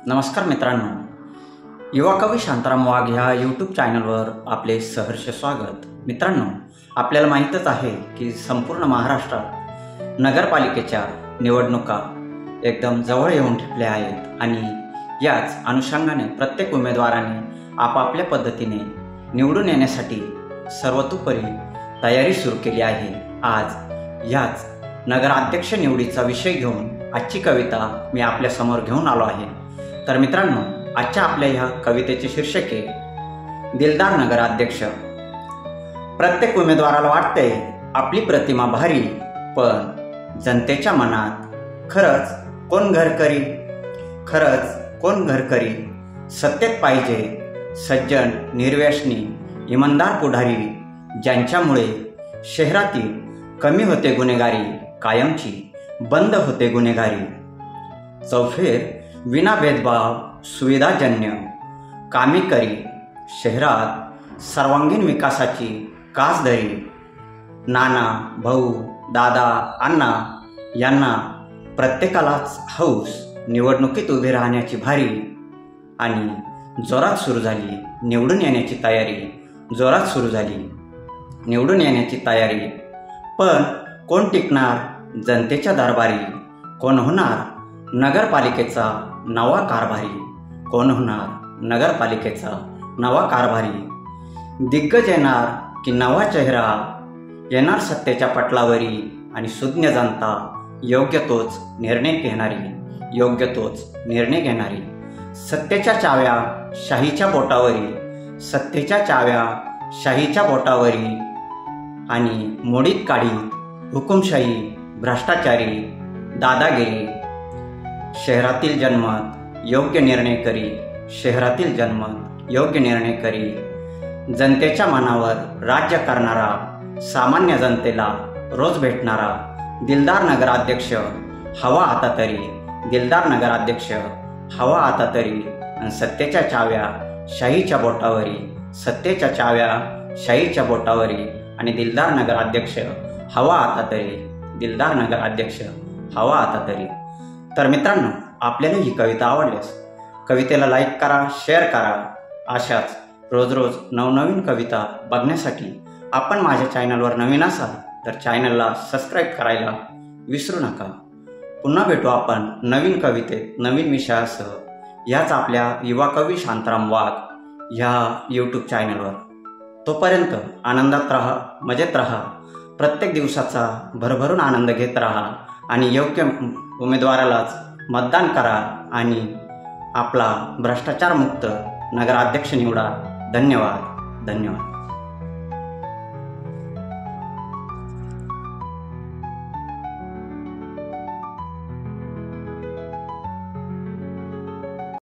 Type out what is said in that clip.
नमस्कार मित्रांनो, युवा कवी शांताराम वाघ ह्या यूट्यूब चॅनलवर आपले सहर्ष स्वागत। मित्रांनो, आपल्याला माहीतच आहे की संपूर्ण महाराष्ट्रात नगरपालिकेच्या निवडणुका एकदम जवळ येऊन ठेपल्या आहेत आणि याच अनुषंगाने प्रत्येक उमेदवाराने आपापल्या पद्धतीने निवडून येण्यासाठी सर्वतोपरी तयारी सुरू केली आहे। आज याच नगराध्यक्ष निवडीचा विषय घेऊन आजची कविता मी आपल्या समोर घेऊन आलो आहे। तर मित्रांनो, आजच्या आपल्या ह्या कवितेचे शीर्षक आहे दिलदार नगराध्यक्ष। प्रत्येक उमेदवाराला वाटते आपली प्रतिमा भारी, पण जनतेच्या मनात खरंच कोण घर करी? सत्तेत पाहिजे सज्जन, निर्व्यसनी, इमानदार पुढारी, ज्यांच्यामुळे शहरातील कमी होते गुन्हेगारी, कायमची बंद होते गुन्हेगारी। चौफेर विना भेदभाव सुविधाजन्य कामे करी, शहरात सर्वांगीण विकासाची कास धरी। नाना, भाऊ, दादा, अण्णा यांना प्रत्येकालाच हौस निवडणुकीत उभे राहण्याची भारी आणि जोरात सुरू झाली निवडून येण्याची तयारी। पण कोण टिकणार जनतेच्या दरबारी? कोण होणार नगरपालिकेचा नवा कारभारी? दिग्गज येणार की नवा चेहरा येणार सत्तेच्या पटलावरी? आणि सुज्ञ जनता योग्य तोच निर्णय घेणारी। सत्तेच्या चाव्या शाहीच्या बोटावरी आणि मोडीत काढीत हुकुमशाही, भ्रष्टाचारी, दादागिरी। शहरातील जन्मत योग्य निर्णय करी, जनतेच्या मनावर राज्य करणारा, सामान्य जनतेला रोज भेटणारा दिलदार नगराध्यक्ष हवा आता तरी। आणि सत्तेच्या चाव्या शाहीच्या बोटावरी आणि दिलदार नगराध्यक्ष हवा आता तरी। तर मित्रांनो, आपल्याला ही कविता आवडल्यास कवितेला लाईक करा, शेअर करा। अशाच रोज नवनवीन कविता बघण्यासाठी आपण माझ्या चॅनलवर नवीन असाल तर चॅनलला सबस्क्राईब करायला विसरू नका। पुन्हा भेटू आपण नवीन कवितेत नवीन विषयासह याच आपल्या युवा कवी शांताराम वाघ ह्या यूट्यूब चॅनलवर। तोपर्यंत आनंदात राहा, मजेत राहा, प्रत्येक दिवसाचा भरभरून आनंद घेत राहा आणि योग्य उमेदवारालाच मतदान करा आणि आपला भ्रष्टाचारमुक्त नगराध्यक्ष निवडा। धन्यवाद।